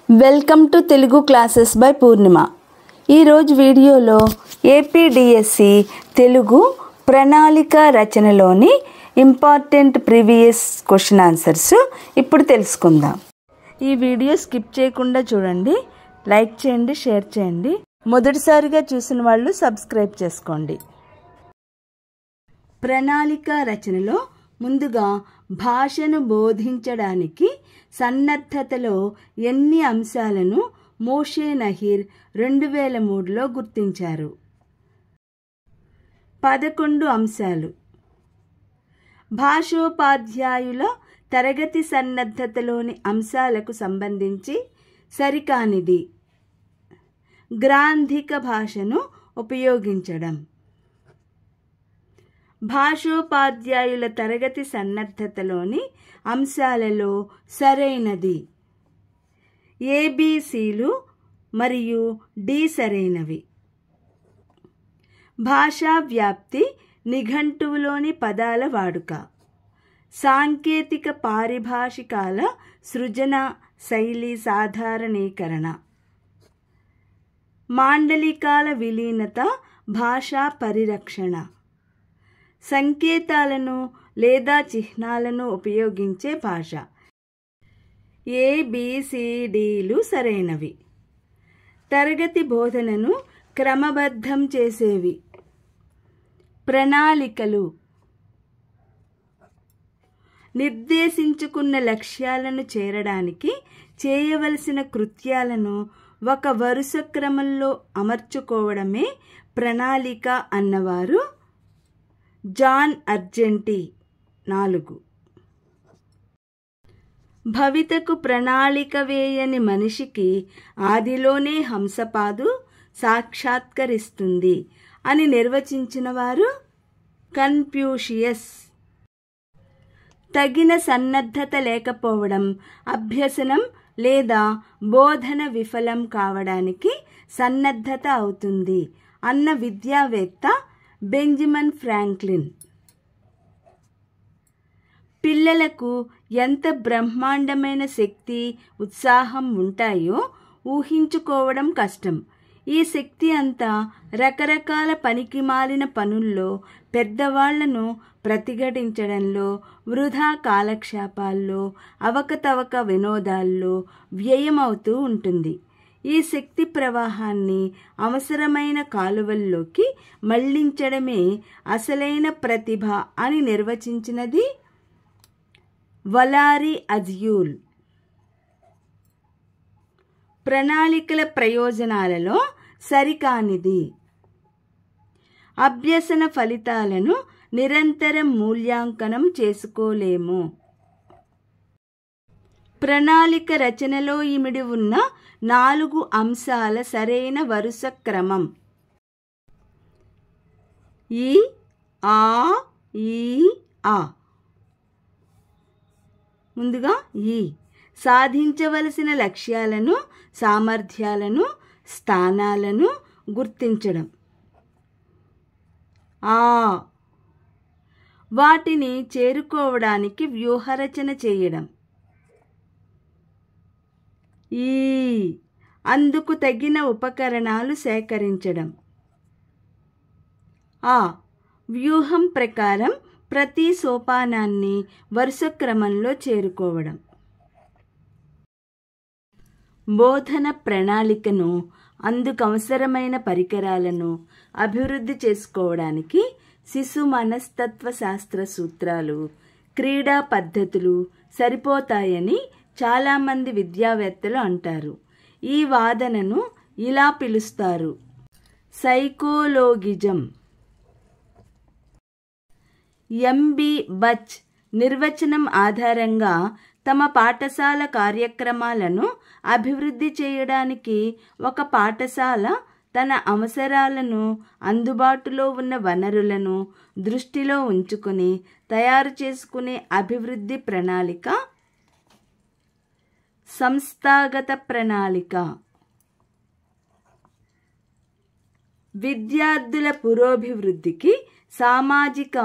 Welcome to Telugu classes by Purnima. ఈరోజు వీడియోలో APDSC Telugu ప్రణాళిక రచనలోని ఇంపార్టెంట్ ప్రీవియస్ క్వశ్చన్ ఆన్సర్స్ ఇప్పుడు తెలుసుకుందాం. ఈ వీడియో స్కిప్ చేయకుండా చూడండి, లైక్ చేయండి, షేర్ చేయండి. మొదటిసారిగా చూసిన వాళ్ళు సబ్స్క్రైబ్ చేసుకోండి. ప్రణాళిక రచనలో ముందుగా భాషను బోధించడానికి సన్నద్ధతలో ఎన్ని అంశాలను మోషే నహీర్ 2003లో గుర్తించారు? 11 అంశాలు. భాషోపాధ్యాయుల తరగతి సన్నద్ధతలోని అంశాలకు సంబంధించి సరికానిది గ్రాంధిక భాషను ఉపయోగించడం. భాషోపాధ్యాయుల తరగతి సన్నద్ధతలోని అంశాలలో సరైనది ఏబిసిలు మరియు డి సరైనవి. భాషా వ్యాప్తి, నిఘంటువులోని పదాల వాడుక, సాంకేతిక పారిభాషికాల సృజన, శైలి సాధారణీకరణ, మాండలికాల విలీనత, భాషా పరిరక్షణ, సంకేతాలను లేదా చిహ్నాలను ఉపయోగించే భాష. ఏబిసిడిలు సరైనవి. తరగతి బోధనను క్రమబద్ధం చేసేవి. ప్రణాళికలు నిర్దేశించుకున్న లక్ష్యాలను చేరడానికి చేయవలసిన కృత్యాలను ఒక వరుస క్రమంలో అమర్చుకోవడమే ప్రణాళిక అన్నవారు జాన్ అర్జెంటీ. 4. భవితకు ప్రణాళిక వేయని మనిషికి ఆదిలోనే హంసపాదు సాక్షాత్కరిస్తుంది అని నిర్వచించిన వారు కన్ఫ్యూషియస్. తగిన సన్నద్ధత లేకపోవడం అభ్యసనం లేదా బోధన విఫలం కావడానికి సన్నద్ధత అవుతుంది అన్న విద్యావేత్త బెంజమిన్ ఫ్రాంక్లిన్. పిల్లలకు ఎంత బ్రహ్మాండమైన శక్తి, ఉత్సాహం ఉంటాయో ఊహించుకోవడం కష్టం. ఈ శక్తి అంతా రకరకాల పనికిమాలిన పనుల్లో, పెద్దవాళ్లను ప్రతిఘటించడంలో, వృధా కాలక్షేపాల్లో, అవకతవక వినోదాల్లో వ్యయమవుతూ ఉంటుంది. ఈ శక్తి ప్రవాహాన్ని అవసరమైన కాలువల్లోకి మళ్లించడమే అసలైన ప్రతిభ అని నిర్వచించినది వలారీ అజ్యూల్. ప్రణాళికల ప్రయోజనాలలో సరికానిది అభ్యసన ఫలితాలను నిరంతరం మూల్యాంకనం చేసుకోలేము. ప్రణాళిక రచనలో ఇమిడి ఉన్న 4 అంశాల సరైన వరుస క్రమం. ఈ ఆ ఈ ఆ. ముందుగా ఈ సాధించవలసిన లక్ష్యాలను, సామర్థ్యాలను, స్థానాలను గుర్తించడం. ఆ వాటిని చేరుకోవడానికి వ్యూహరచన చేయడం. ఈ అందుకు తగిన ఉపకరణాలు సేకరించడం. ఆ వ్యూహం ప్రకారం ప్రతి సోపానాన్ని వరుస క్రమంలో చేరుకోవడం. బోధన ప్రణాళికను, అందుకవసరమైన పరికరాలను అభివృద్ధి చేసుకోవడానికి శిశు మనస్తత్వ శాస్త్ర సూత్రాలు, క్రీడా పద్ధతులు సరిపోతాయని చాలామంది విద్యావేత్తలు అంటారు. ఈ వాదనను ఇలా పిలుస్తారు: సైకోలోగిజం. ఎంబి బచ్ నిర్వచనం ఆధారంగా తమ పాఠశాల కార్యక్రమాలను అభివృద్ధి చేయడానికి ఒక పాఠశాల తన అవసరాలను, అందుబాటులో ఉన్న వనరులను దృష్టిలో ఉంచుకుని తయారు చేసుకునే అభివృద్ధి ప్రణాళిక సంస్థాగత ప్రణాళిక. విద్యార్థుల పురోభివృద్ధికి, సామాజిక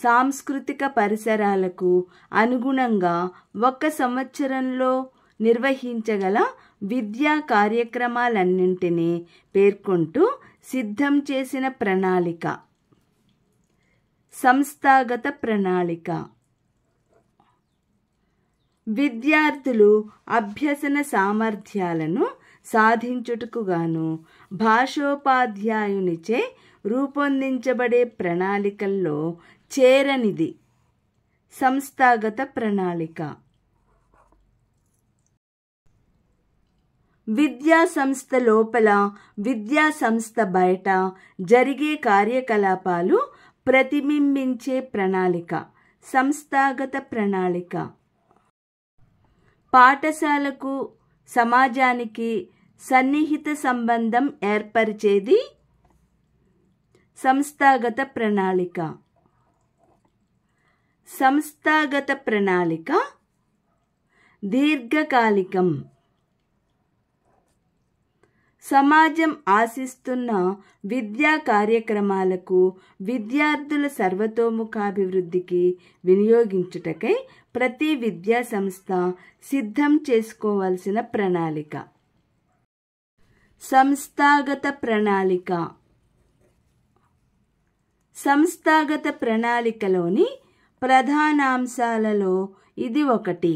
సాంస్కృతిక పరిసరాలకు అనుగుణంగా 1 సంవత్సరంలో నిర్వహించగల విద్యా కార్యక్రమాలన్నింటినీ పేర్కొంటూ సిద్ధం చేసిన ప్రణాళిక. సంస్థాగత ప్రణాళిక. విద్యార్థులు అభ్యసన సామర్థ్యాలను సాధించుటకు గాను భాషోపాధ్యాయునిచే రూపొందించబడే ప్రణాళికల్లో చేరనిది సంస్థాగత ప్రణాళిక. విద్యా సంస్థ లోపల, విద్యా సంస్థ బయట జరిగే కార్యకలాపాలు ప్రతిబింబించే ప్రణాళిక సంస్థాగత ప్రణాళిక. పాఠశాలకు సమాజానికి సన్నిహిత సంబంధం ఏర్పరిచేది సంస్థాగత ప్రణాళిక. సంస్థాగత ప్రణాళిక దీర్ఘకాలికం. సమాజం ఆశిస్తున్న విద్యా కార్యక్రమాలకు విద్యార్థుల సర్వతోముఖాభివృద్ధికి వినియోగించుటకై ప్రతి విద్యా సంస్థ సిద్ధం చేసుకోవలసిన ప్రణాళిక సంస్థాగత ప్రణాళిక. సంస్థాగత ప్రణాళికలోని ప్రధానాంశాలలో ఇది ఒకటి.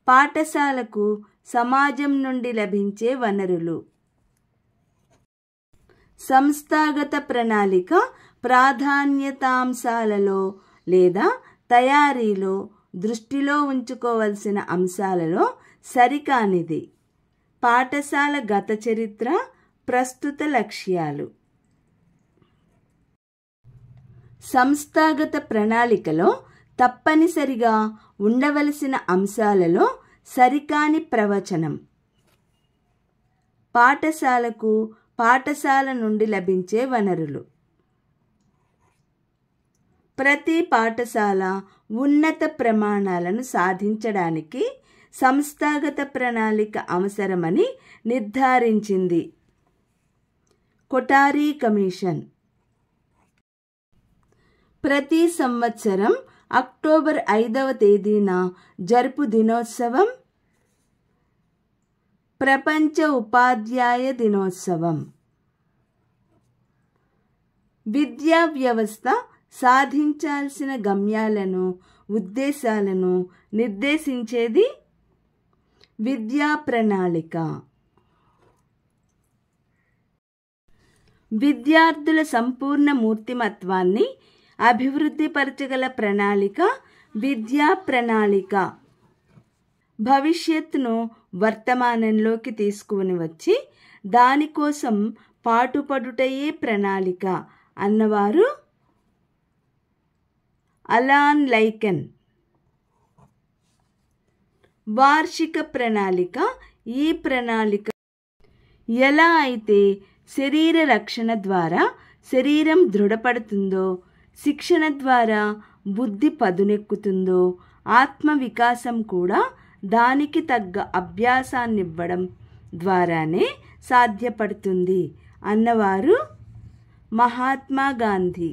పాఠశాలకు సమాజం నుండి లభించే వనరులు. సంస్థాగత ప్రణాళిక ప్రాధాన్యతాంశాలలో లేదా తయారీలో దృష్టిలో ఉంచుకోవలసిన అంశాలలో సరికానిది. పాఠశాల గత చరిత్ర, ప్రస్తుత లక్ష్యాలు. సంస్థాగత ప్రణాళికలో తప్పనిసరిగా ఉండవలసిన అంశాలలో సరికాని ప్రవచనం. పాఠశాలకు పాఠశాల నుండి లభించే వనరులు. ప్రతి పాఠశాల ఉన్నత ప్రమాణాలను సాధించడానికి సంస్థాగత ప్రణాళిక అవసరమని నిర్ధారించింది కొఠారి కమిషన్. ప్రతి సంవత్సరం అక్టోబర్ 5వ తేదీన జరుపు దినోత్సవం ప్రపంచ ఉపాధ్యాయ దినోత్సవం. విద్యా వ్యవస్థ సాధించాల్సిన గమ్యాలను, ఉద్దేశాలను నిర్దేశించేది విద్యా ప్రణాళిక. విద్యార్థుల సంపూర్ణ మూర్తిమత్వాన్ని అభివృద్ధిపరచగల ప్రణాళిక విద్యా ప్రణాళిక. భవిష్యత్తును వర్తమానంలోకి తీసుకుని వచ్చి దానికోసం పాటుపడుటయే ప్రణాళిక అన్నవారు అలాన్ లైకెన్. వార్షిక ప్రణాళిక. ఈ ప్రణాళిక ఎలా అయితే శరీర రక్షణ ద్వారా శరీరం దృఢపడుతుందో, శిక్షణ ద్వారా బుద్ధి పదునెక్కుతుందో, ఆత్మ వికాసం కూడా దానికి తగ్గ అభ్యాసాన్నివ్వడం ద్వారానే సాధ్యపడుతుంది అన్నవారు మహాత్మా గాంధీ.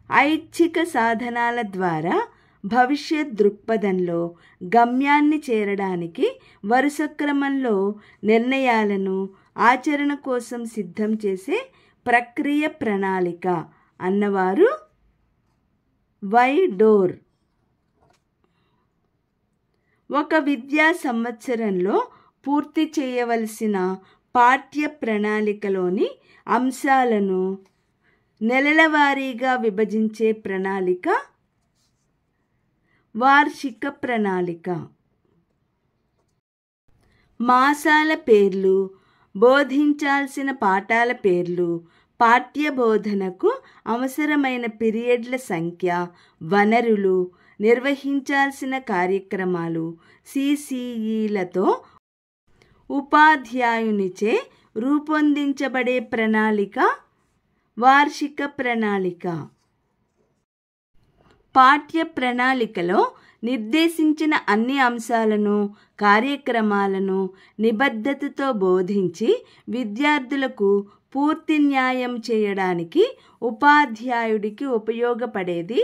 ఐచ్ఛిక సాధనాల ద్వారా భవిష్యత్ దృక్పథంలో గమ్యాన్ని చేరడానికి వరుస క్రమంలో నిర్ణయాలను ఆచరణ కోసం సిద్ధం చేసే ప్రక్రియ ప్రణాళిక అన్నవారు వై డోర్. ఒక విద్యా సంవత్సరంలో పూర్తి చేయవలసిన పాఠ్య ప్రణాళికలోని అంశాలను నెలల వారీగా విభజించే ప్రణాళిక వార్షిక ప్రణాళిక. మాసాల పేర్లు, బోధించాల్సిన పాఠాల పేర్లు, పాఠ్య బోధనకు అవసరమైన పీరియడ్ల సంఖ్య, వనరులు, నిర్వహించాల్సిన కార్యక్రమాలు, సిసిఈలతో ఉపాధ్యాయునిచే రూపొందించబడే ప్రణాళిక వార్షిక ప్రణాళిక. పాఠ్య ప్రణాళికలో నిర్దేశించిన అన్ని అంశాలను, కార్యక్రమాలను నిబద్ధతతో బోధించి విద్యార్థులకు పూర్తి న్యాయం చేయడానికి ఉపాధ్యాయుడికి ఉపయోగపడేది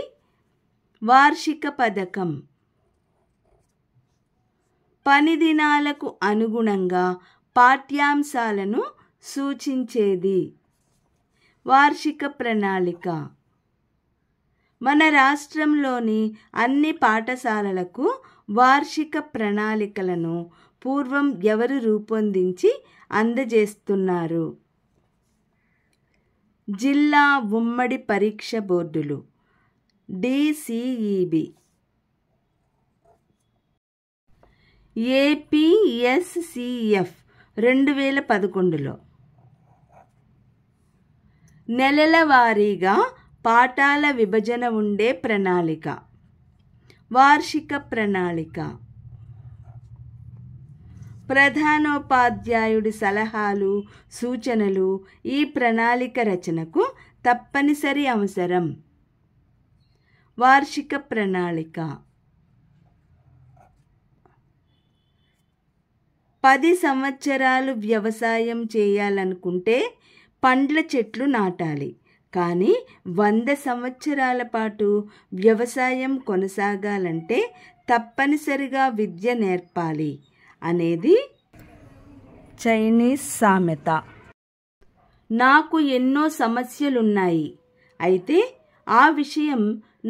వార్షిక పథకం. పని దినాలకు అనుగుణంగా పాఠ్యాంశాలను సూచించేది. వార్షిక ప్రణాళిక. మన రాష్ట్రంలోని అన్ని పాఠశాలలకు వార్షిక ప్రణాళికలను పూర్వం ఎవరు రూపొందించి అందజేస్తున్నారు? జిల్లా ఉమ్మడి పరీక్ష బోర్డులు, DCEB. APSCF 2011లో. నెలల వారీగా పాఠాల విభజన ఉండే ప్రణాళిక, వార్షిక ప్రణాళిక. ప్రధానోపాధ్యాయుడి సలహాలు, సూచనలు ఈ ప్రణాళిక రచనకు తప్పనిసరి అవసరం. వార్షిక ప్రణాళిక. 10 సంవత్సరాలు వ్యవసాయం చేయాలనుకుంటే పండ్ల చెట్లు నాటాలి, కానీ 100 సంవత్సరాల పాటు వ్యవసాయం కొనసాగాలంటే తప్పనిసరిగా విద్య నేర్పాలి అనేది చైనీస్ సామెత. నాకు ఎన్నో సమస్యలున్నాయి, అయితే ఆ విషయం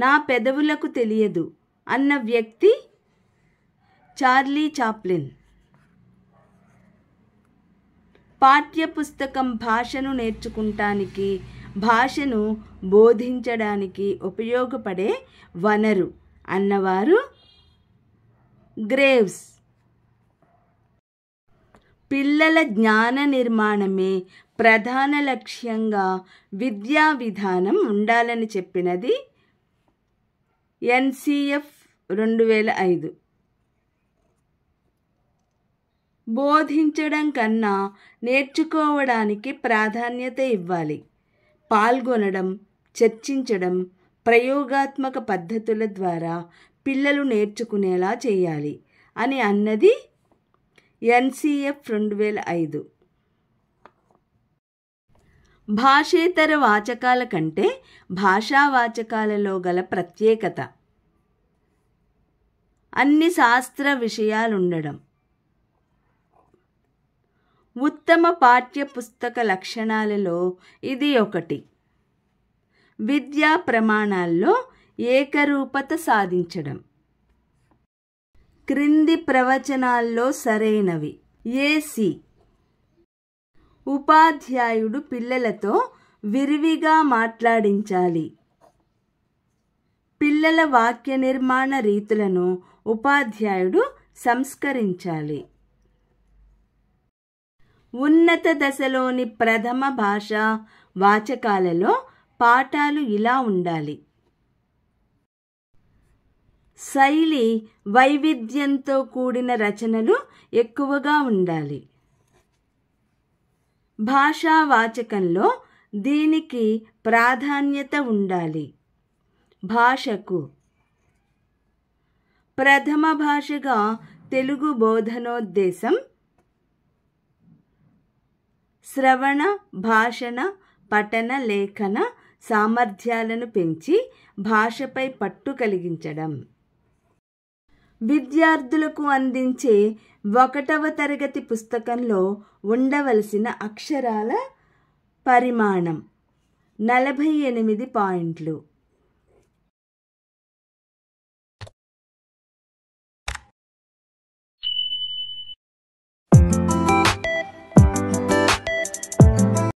నా పెదవులకు తెలియదు అన్న వ్యక్తి చార్లీ చాప్లిన్. పాఠ్యపుస్తకం భాషను నేర్చుకుంటానికి, భాషను బోధించడానికి ఉపయోగపడే వనరు అన్నవారు గ్రేవ్స్. పిల్లల జ్ఞాన నిర్మాణమే ప్రధాన లక్ష్యంగా విద్యా విధానం ఉండాలని చెప్పినది NCF 2005. బోధించడం కన్నా నేర్చుకోవడానికి ప్రాధాన్యత ఇవ్వాలి. పాల్గొనడం, చర్చించడం, ప్రయోగాత్మక పద్ధతుల ద్వారా పిల్లలు నేర్చుకునేలా చేయాలి అని అన్నది NCF 2005. భాషేతర వాచకాల కంటే భాషా వాచకాలలో గల ప్రత్యేకత. అన్ని శాస్త్ర విషయాలుండడం. ఉత్తమ పాఠ్యపుస్తక లక్షణాలలో ఇది ఒకటి. విద్యా ప్రమాణాల్లో ఏకరూపత సాధించడం. క్రింది ప్రవచనాల్లో సరైనవి. AC. ఉపాధ్యాయుడు పిల్లలతో విరివిగా మాట్లాడించాలి. పిల్లల వాక్య నిర్మాణ రీతులను ఉపాధ్యాయుడు సంస్కరించాలి. ఉన్నత దశలోని ప్రథమ భాషా వాచకాలలో పాఠాలు ఇలా ఉండాలి. శైలి వైవిధ్యంతో కూడిన రచనలు ఎక్కువగా ఉండాలి. భాషా వాచకంలో దీనికి ప్రాధాన్యత ఉండాలి. భాషకు ప్రథమ భాషగా తెలుగు బోధనోద్దేశం శ్రవణ, భాషణ, పఠన, లేఖన సామర్థ్యాలను పెంచి భాషపై పట్టు కలిగించడం. విద్యార్థులకు అందించే 1వ తరగతి పుస్తకంలో ఉండవలసిన అక్షరాల పరిమాణం 48 పాయింట్లు.